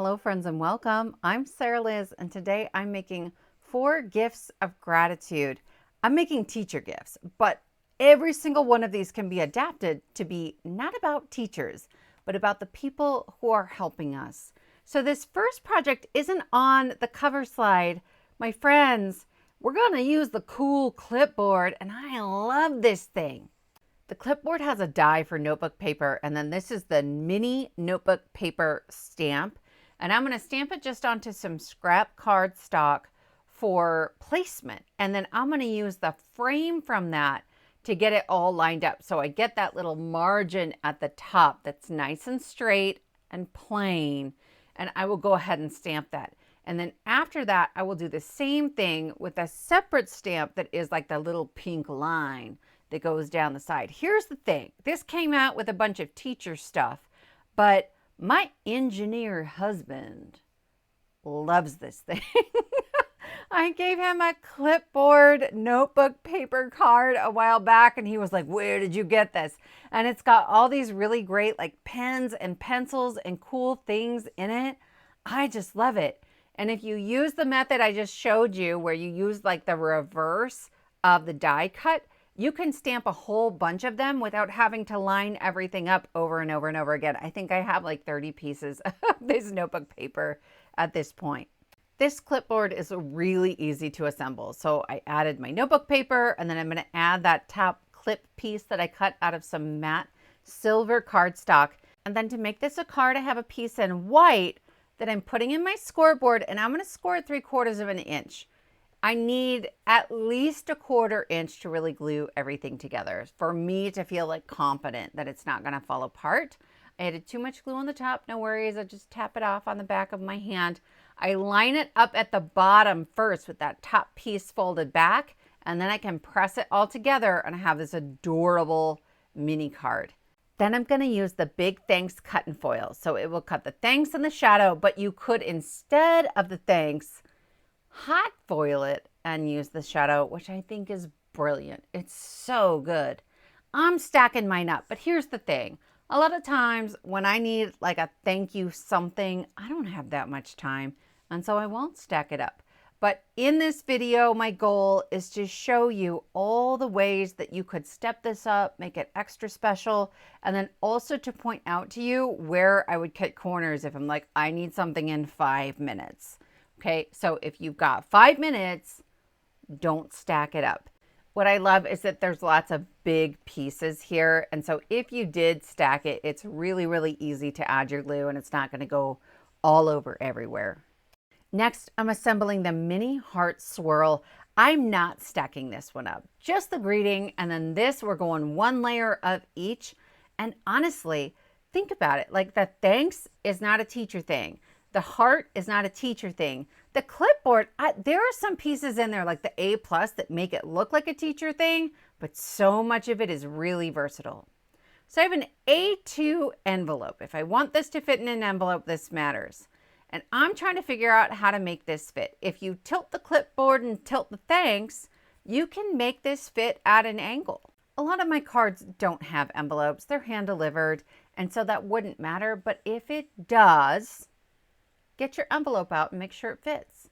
Hello friends and welcome. I'm Sara Lihz and today I'm making 4 gifts of gratitude. I'm making teacher gifts, but every single one of these can be adapted to be not about teachers, but about the people who are helping us. So this first project isn't on the cover slide. My friends, we're going to use the cool clipboard and I love this thing. The clipboard has a die for notebook paper, and then this is the mini notebook paper stamp. And I'm going to stamp it just onto some scrap cardstock for placement. And then I'm going to use the frame from that to get it all lined up. So I get that little margin at the top that's nice and straight and plain. And I will go ahead and stamp that. And then after that, I will do the same thing with a separate stamp that is like the little pink line that goes down the side. Here's the thing. This came out with a bunch of teacher stuff, but my engineer husband loves this thing. I gave him a clipboard notebook paper card a while back and he was like, "Where did you get this?" And it's got all these really great like pens and pencils and cool things in it. I just love it. And if you use the method I just showed you where you use like the reverse of the die cut, you can stamp a whole bunch of them without having to line everything up over and over and over again. I think I have like 30 pieces of this notebook paper at this point. This clipboard is really easy to assemble. So I added my notebook paper and then I'm going to add that top clip piece that I cut out of some matte silver cardstock. And then to make this a card, I have a piece in white that I'm putting in my scoreboard and I'm going to score it 3/4 of an inch. I need at least a 1/4 inch to really glue everything together for me to feel like confident that it's not going to fall apart. I added too much glue on the top, no worries. I just tap it off on the back of my hand. I line it up at the bottom first with that top piece folded back, and then I can press it all together and I have this adorable mini card. Then I'm going to use the big thanks cut and foil. So it will cut the thanks and the shadow, but you could, instead of the thanks, hot foil it and use the shadow, which I think is brilliant. It's so good. I'm stacking mine up, but here's the thing. A lot of times when I need like a thank you something, I don't have that much time, and so I won't stack it up. But in this video, my goal is to show you all the ways that you could step this up, make it extra special, and then also to point out to you where I would cut corners if I'm like, I need something in 5 minutes. Okay, so if you've got 5 minutes, don't stack it up. What I love is that there's lots of big pieces here. And so if you did stack it, it's really, really easy to add your glue and it's not going to go all over everywhere. Next, I'm assembling the mini heart swirl. I'm not stacking this one up, just the greeting. And then this, we're going 1 layer of each. And honestly, think about it. Like the thanks is not a teacher thing. The heart is not a teacher thing. The clipboard, there are some pieces in there like the A+ that make it look like a teacher thing, but so much of it is really versatile. So I have an A2 envelope. If I want this to fit in an envelope, this matters. And I'm trying to figure out how to make this fit. If you tilt the clipboard and tilt the thanks, you can make this fit at an angle. A lot of my cards don't have envelopes. They're hand delivered, and so that wouldn't matter. But if it does, get your envelope out and make sure it fits.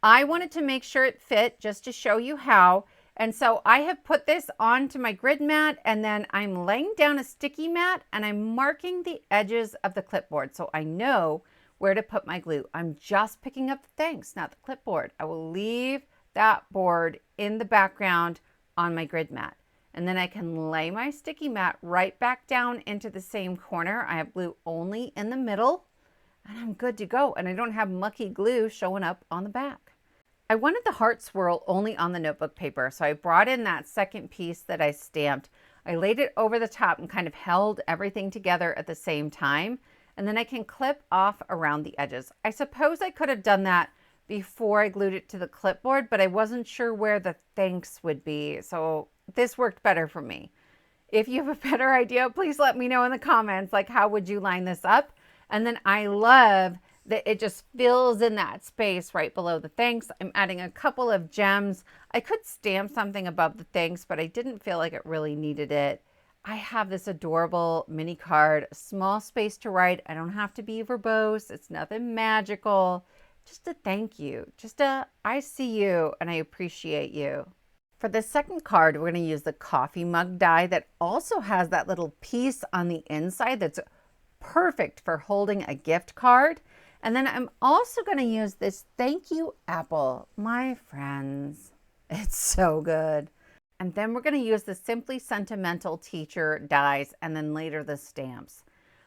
I wanted to make sure it fit just to show you how. And so I have put this onto my grid mat and then I'm laying down a sticky mat and I'm marking the edges of the clipboard so I know where to put my glue. I'm just picking up the thanks, not the clipboard. I will leave that board in the background on my grid mat. And then I can lay my sticky mat right back down into the same corner. I have glue only in the middle. And I'm good to go. And I don't have mucky glue showing up on the back. I wanted the heart swirl only on the notebook paper. So I brought in that second piece that I stamped. I laid it over the top and kind of held everything together at the same time. And then I can clip off around the edges. I suppose I could have done that before I glued it to the clipboard, but I wasn't sure where the thanks would be. So this worked better for me. If you have a better idea, please let me know in the comments, like how would you line this up? And then I love that it just fills in that space right below the thanks. I'm adding a couple of gems. I could stamp something above the thanks, but I didn't feel like it really needed it. I have this adorable mini card, small space to write. I don't have to be verbose. It's nothing magical. Just a thank you. Just a I see you and I appreciate you. For the second card, we're going to use the coffee mug die that also has that little piece on the inside that's perfect for holding a gift card. And then I'm also going to use this thank you apple, my friends. It's so good. And then we're going to use the Simply Sentimental teacher dies and then later the stamps.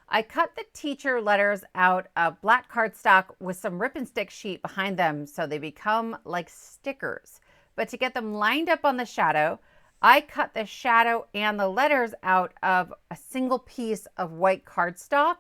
I cut the teacher letters out of black cardstock with some rip and stick sheet behind them so they become like stickers. But to get them lined up on the shadow, I cut the shadow and the letters out of a single piece of white cardstock,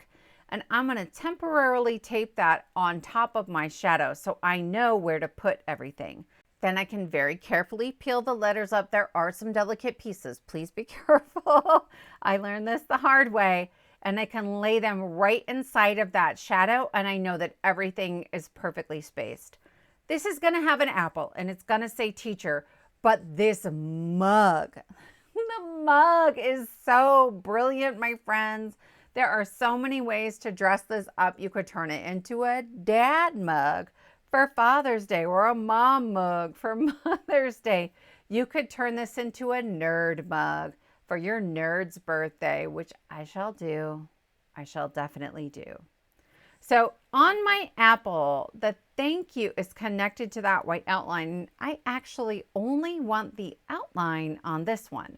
and I'm going to temporarily tape that on top of my shadow so I know where to put everything. Then I can very carefully peel the letters up. There are some delicate pieces. Please be careful. I learned this the hard way. And I can lay them right inside of that shadow, and I know that everything is perfectly spaced. This is going to have an apple and it's going to say teacher, but this mug, the mug is so brilliant, my friends. There are so many ways to dress this up. You could turn it into a dad mug for Father's Day or a mom mug for Mother's Day. You could turn this into a nerd mug for your nerd's birthday, which I shall do. I shall definitely do. So on my apple, the thank you is connected to that white outline. I actually only want the outline on this one.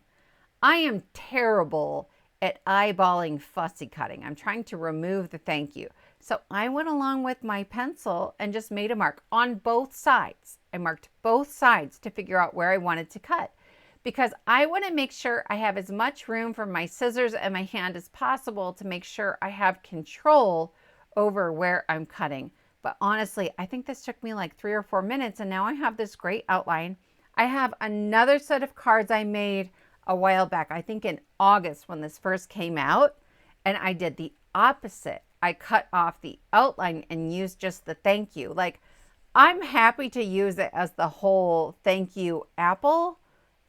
I am terrible at eyeballing fussy cutting. I'm trying to remove the thank you. So I went along with my pencil and just made a mark on both sides. I marked both sides to figure out where I wanted to cut because I want to make sure I have as much room for my scissors and my hand as possible to make sure I have control over where I'm cutting. But honestly, I think this took me like 3 or 4 minutes and now I have this great outline. I have another set of cards I made a while back, I think in August when this first came out, and I did the opposite. I cut off the outline and used just the thank you. Like, I'm happy to use it as the whole thank you apple,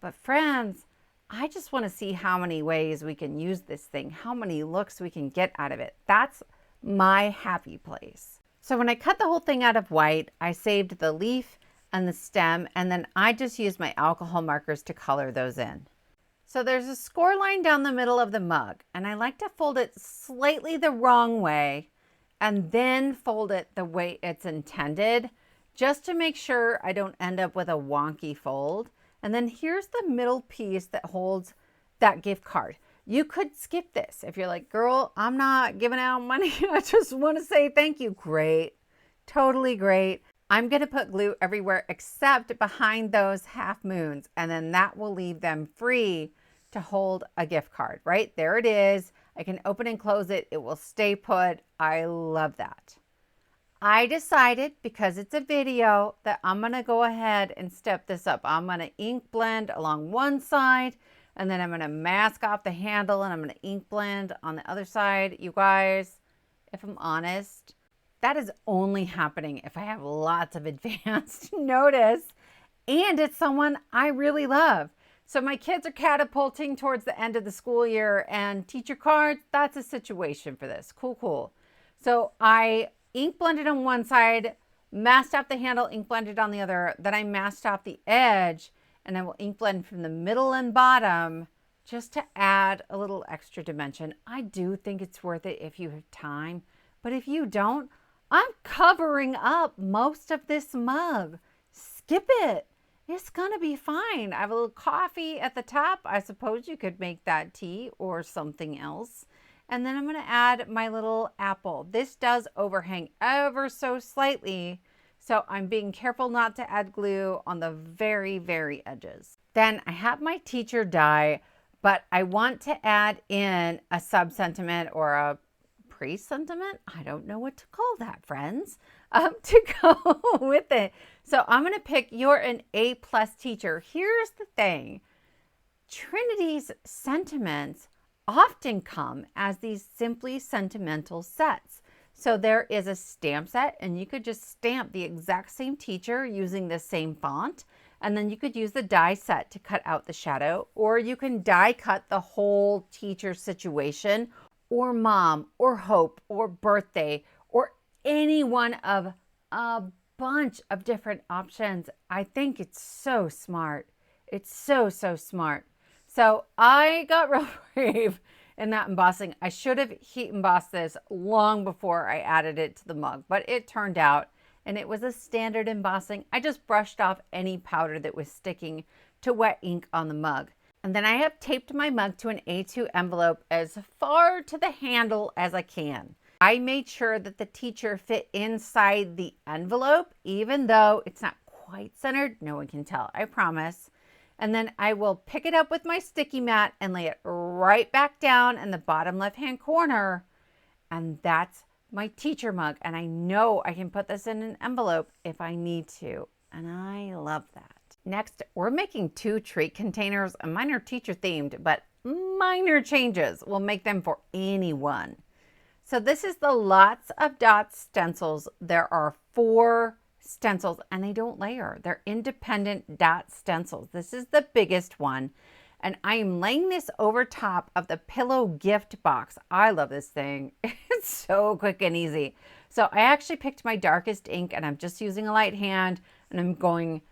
but friends, I just want to see how many ways we can use this thing, how many looks we can get out of it. That's my happy place. So when I cut the whole thing out of white, I saved the leaf and the stem, and then I just used my alcohol markers to color those in. So there's a score line down the middle of the mug, and I like to fold it slightly the wrong way and then fold it the way it's intended, just to make sure I don't end up with a wonky fold. And then here's the middle piece that holds that gift card. You could skip this. If you're like, girl, I'm not giving out money. I just want to say thank you. Great. Totally great. I'm going to put glue everywhere except behind those half moons. And then that will leave them free to hold a gift card. Right there it is. I can open and close it. It will stay put. I love that. I decided, because it's a video, that I'm going to go ahead and step this up. I'm going to ink blend along one side, and then I'm going to mask off the handle, and I'm going to ink blend on the other side. You guys, if I'm honest, that is only happening if I have lots of advanced notice, and it's someone I really love. So my kids are catapulting towards the end of the school year, and teacher cards, that's a situation for this. Cool, cool. So I ink blended on one side, masked off the handle, ink blended on the other. Then I masked off the edge, and I will ink blend from the middle and bottom just to add a little extra dimension. I do think it's worth it if you have time, but if you don't, I'm covering up most of this mug. Skip it. It's gonna be fine. I have a little coffee at the top. I suppose you could make that tea or something else. And then I'm going to add my little apple. This does overhang ever so slightly, so I'm being careful not to add glue on the very, very edges. Then I have my teacher die, but I want to add in a sub-sentiment or a pre-sentiment. I don't know what to call that, friends, to go with it. So I'm going to pick you're an A+ teacher. Here's the thing. Trinity's sentiments often come as these simply sentimental sets. So there is a stamp set, and you could just stamp the exact same teacher using the same font. And then you could use the die set to cut out the shadow, or you can die cut the whole teacher situation, or mom, or hope, or birthday, or any one of a bunch of different options. I think it's so smart. It's so, so smart. So I got real brave in that embossing. I should have heat embossed this long before I added it to the mug, but it turned out, and it was a standard embossing. I just brushed off any powder that was sticking to wet ink on the mug. And then I have taped my mug to an A2 envelope as far to the handle as I can. I made sure that the teacher fit inside the envelope, even though it's not quite centered. No one can tell, I promise. And then I will pick it up with my sticky mat and lay it right back down in the bottom left-hand corner. And that's my teacher mug. And I know I can put this in an envelope if I need to. And I love that. Next, we're making 2 treat containers, and mine are teacher themed, but minor changes will make them for anyone. So this is the Lots of Dots stencils. There are 4 stencils, and they don't layer. They're independent dot stencils. This is the biggest one, and I am laying this over top of the pillow gift box. I love this thing. It's so quick and easy. So I actually picked my darkest ink, and I'm just using a light hand, and I'm going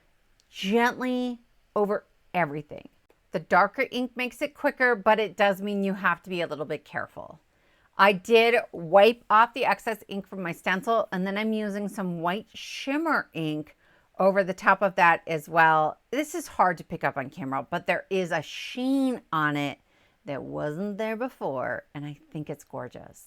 gently over everything. The darker ink makes it quicker, but it does mean you have to be a little bit careful. I did wipe off the excess ink from my stencil, and then I'm using some white shimmer ink over the top of that as well. This is hard to pick up on camera, but there is a sheen on it that wasn't there before, and I think it's gorgeous.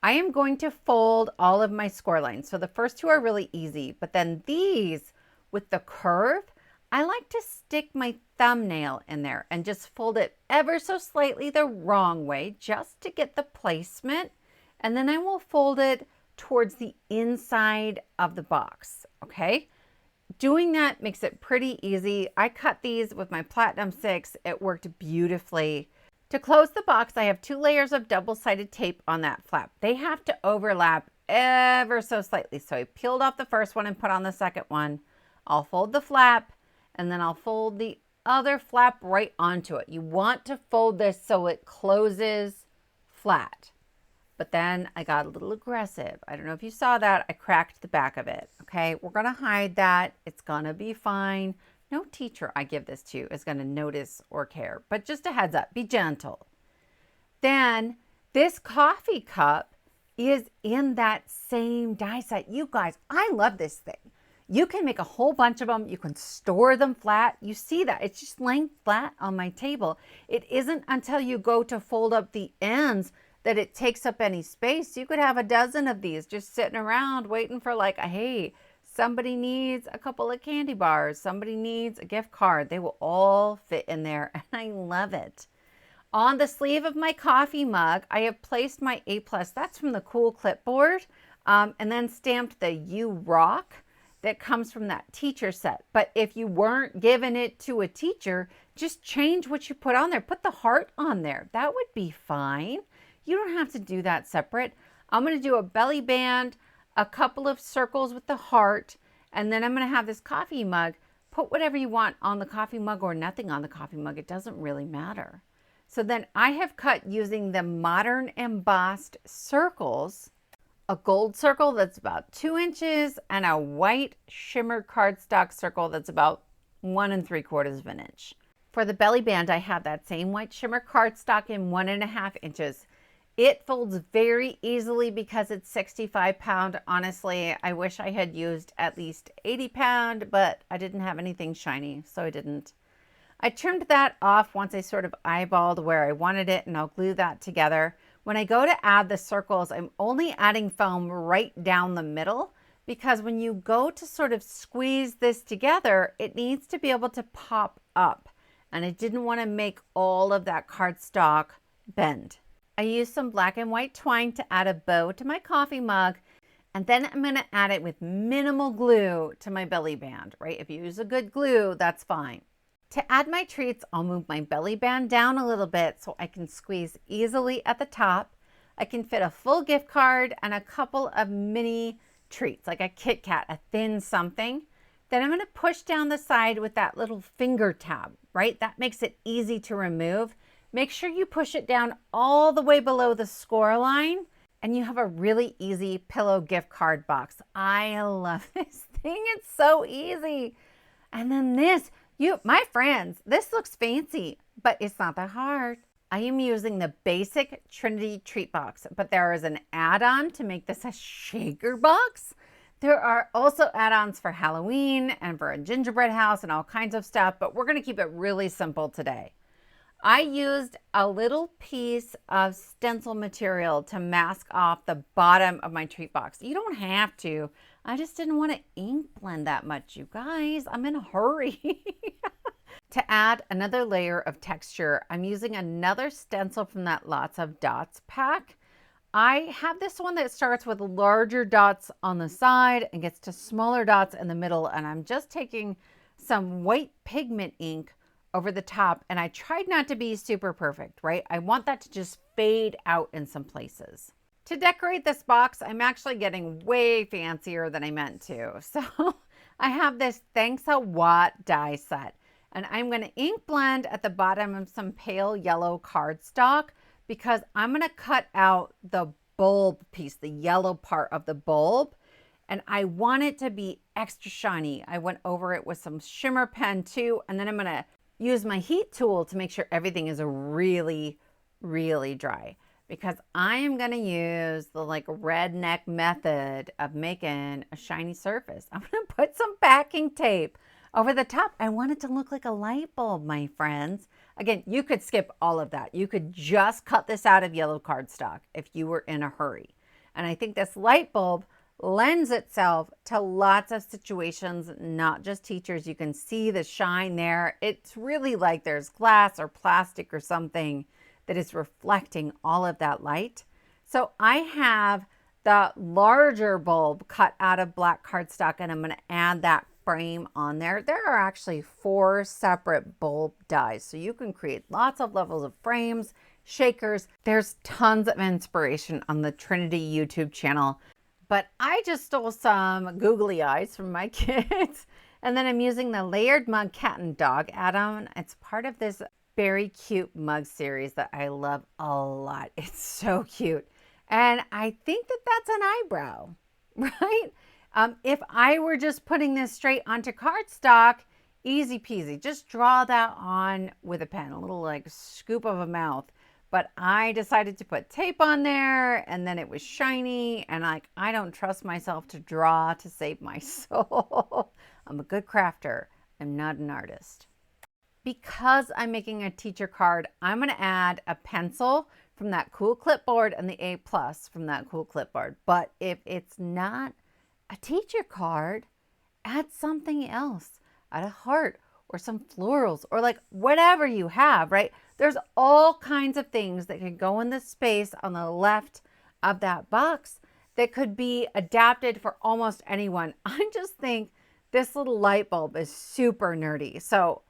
I am going to fold all of my score lines. So the first 2 are really easy, but then these with the curve, I like to stick my thumbnail in there and just fold it ever so slightly the wrong way just to get the placement. And then I will fold it towards the inside of the box, okay? Doing that makes it pretty easy. I cut these with my Platinum 6. It worked beautifully. To close the box, I have 2 layers of double-sided tape on that flap. They have to overlap ever so slightly. So I peeled off the first one and put on the second one. I'll fold the flap, and then I'll fold the other flap right onto it. You want to fold this so it closes flat. But then I got a little aggressive. I don't know if you saw that. I cracked the back of it. Okay, we're going to hide that. It's going to be fine. No teacher I give this to is going to notice or care. But just a heads up, be gentle. Then this coffee cup is in that same die set. You guys, I love this thing. You can make a whole bunch of them. You can store them flat. You see that? It's just laying flat on my table. It isn't until you go to fold up the ends that it takes up any space. You could have a dozen of these just sitting around waiting for like, hey, somebody needs a couple of candy bars. Somebody needs a gift card. They will all fit in there, and I love it. On the sleeve of my coffee mug, I have placed my A+. That's from the cool Clipboard, and then stamped the You Rock that comes from that teacher set. But if you weren't giving it to a teacher, just change what you put on there. Put the heart on there. That would be fine. You don't have to do that separate. I'm going to do a belly band, a couple of circles with the heart, and then I'm going to have this coffee mug. Put whatever you want on the coffee mug or nothing on the coffee mug. It doesn't really matter. So then I have cut using the modern embossed circles, a gold circle that's about 2 inches and a white shimmer cardstock circle that's about 1 3/4 inch. For the belly band, I have that same white shimmer cardstock in 1.5 inches. It folds very easily because it's 65 pound. Honestly, I wish I had used at least 80 pound, but I didn't have anything shiny, so I didn't. I trimmed that off once I sort of eyeballed where I wanted it, and I'll glue that together. When I go to add the circles, I'm only adding foam right down the middle, because when you go to sort of squeeze this together, it needs to be able to pop up. And I didn't want to make all of that cardstock bend. I used some black and white twine to add a bow to my coffee mug, and then I'm going to add it with minimal glue to my belly band, right? If you use a good glue, that's fine. To add my treats, I'll move my belly band down a little bit so I can squeeze easily at the top. I can fit a full gift card and a couple of mini treats, like a Kit Kat, a thin something. Then I'm going to push down the side with that little finger tab, right? That makes it easy to remove. Make sure you push it down all the way below the score line, and you have a really easy pillow gift card box. I love this thing. It's so easy. And then this, my friends, this looks fancy, but it's not that hard. I am using the basic Trinity Treat Box, but there is an add-on to make this a shaker box. There are also add-ons for Halloween and for a gingerbread house and all kinds of stuff, but we're going to keep it really simple today. I used a little piece of stencil material to mask off the bottom of my treat box. You don't have to. I just didn't want to ink blend that much, you guys. I'm in a hurry. To add another layer of texture, I'm using another stencil from that Lots of Dots pack. I have this one that starts with larger dots on the side and gets to smaller dots in the middle, and I'm just taking some white pigment ink over the top, and I tried not to be super perfect, right? I want that to just fade out in some places. To decorate this box, I'm actually getting way fancier than I meant to. So I have this Thanks a Watt die set, and I'm going to ink blend at the bottom of some pale yellow cardstock, because I'm going to cut out the bulb piece, the yellow part of the bulb, and I want it to be extra shiny. I went over it with some shimmer pen too, and then I'm going to use my heat tool to make sure everything is really, really dry, because I am going to use the redneck method of making a shiny surface. I'm going to put some backing tape over the top. I want it to look like a light bulb, my friends. Again, you could skip all of that. You could just cut this out of yellow cardstock if you were in a hurry. And I think this light bulb lends itself to lots of situations, not just teachers. You can see the shine there. It's really like there's glass or plastic or something that is reflecting all of that light. So I have the larger bulb cut out of black cardstock, and I'm going to add that frame on there. There are actually 4 separate bulb dies, so you can create lots of levels of frames, shakers. There's tons of inspiration on the Trinity YouTube channel, but I just stole some googly eyes from my kids. And then I'm using the layered mug cat and dog add-on. It's part of this very cute mug series that I love a lot. It's so cute. And I think that that's an eyebrow, right? If I were just putting this straight onto cardstock, easy peasy. Just draw that on with a pen, a little scoop of a mouth. But I decided to put tape on there, and then it was shiny, and I don't trust myself to draw to save my soul. I'm a good crafter. I'm not an artist. Because I'm making a teacher card, I'm going to add a pencil from that cool Clipboard and the A+ from that cool Clipboard. But if it's not a teacher card, add something else. Add a heart or some florals or whatever you have, right? There's all kinds of things that could go in the space on the left of that box that could be adapted for almost anyone. I just think this little light bulb is super nerdy. So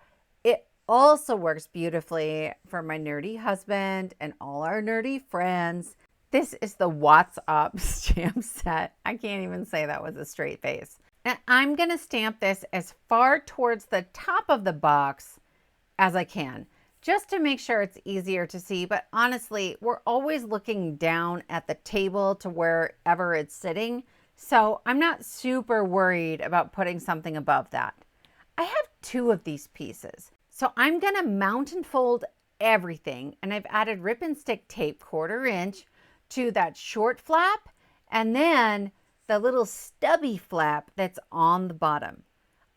it also works beautifully for my nerdy husband and all our nerdy friends. This is the What's Up stamp set. I can't even say that with a straight face. And I'm going to stamp this as far towards the top of the box as I can, just to make sure it's easier to see. But honestly, we're always looking down at the table to wherever it's sitting. So I'm not super worried about putting something above that. I have 2 of these pieces. So I'm going to mount and fold everything. And I've added rip and stick tape 1/4 inch to that short flap, and then the little stubby flap that's on the bottom.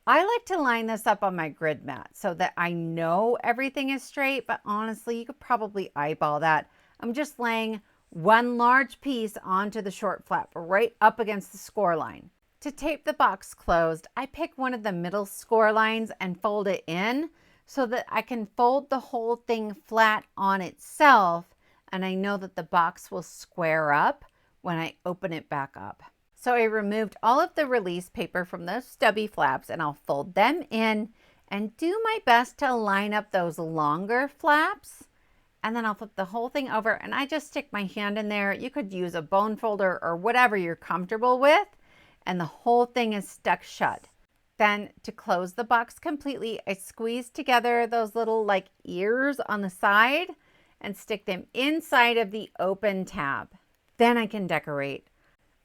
I like to line this up on my grid mat so that I know everything is straight, but honestly, you could probably eyeball that. I'm just laying one large piece onto the short flap right up against the score line. To tape the box closed, I pick one of the middle score lines and fold it in so that I can fold the whole thing flat on itself, and I know that the box will square up when I open it back up. So I removed all of the release paper from those stubby flaps, and I'll fold them in and do my best to line up those longer flaps. And then I'll flip the whole thing over, and I just stick my hand in there. You could use a bone folder or whatever you're comfortable with, and the whole thing is stuck shut. Then to close the box completely, I squeeze together those little like ears on the side and stick them inside of the open tab. Then I can decorate.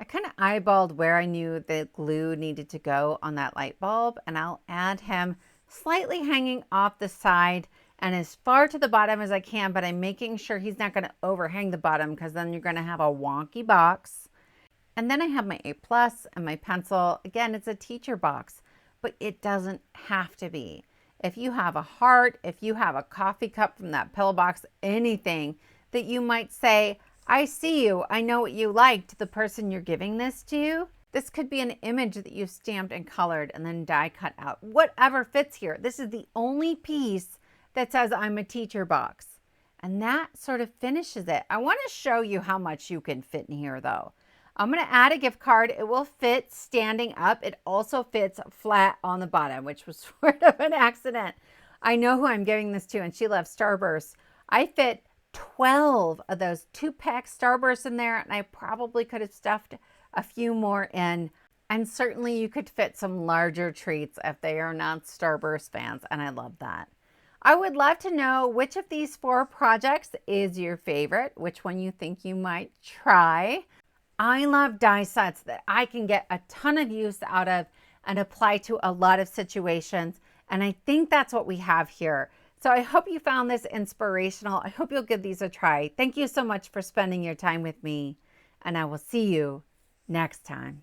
I kind of eyeballed where I knew the glue needed to go on that light bulb, and I'll add him slightly hanging off the side and as far to the bottom as I can, but I'm making sure he's not going to overhang the bottom because then you're going to have a wonky box. And then I have my A+ and my pencil. Again, it's a teacher box, but it doesn't have to be. If you have a heart, if you have a coffee cup from that pillbox, anything that you might say, I see you, I know what you like, to the person you're giving this to. This could be an image that you've stamped and colored and then die cut out. Whatever fits here. This is the only piece that says I'm a teacher box. And that sort of finishes it. I want to show you how much you can fit in here though. I'm going to add a gift card. It will fit standing up. It also fits flat on the bottom, which was sort of an accident. I know who I'm giving this to, and she loves Starburst. I fit 12 of those 2-pack Starbursts in there, and I probably could have stuffed a few more in. And certainly you could fit some larger treats if they are not Starburst fans, and I love that. I would love to know which of these 4 projects is your favorite, which one you think you might try. I love die sets that I can get a ton of use out of and apply to a lot of situations. And I think that's what we have here. So I hope you found this inspirational. I hope you'll give these a try. Thank you so much for spending your time with me, and I will see you next time.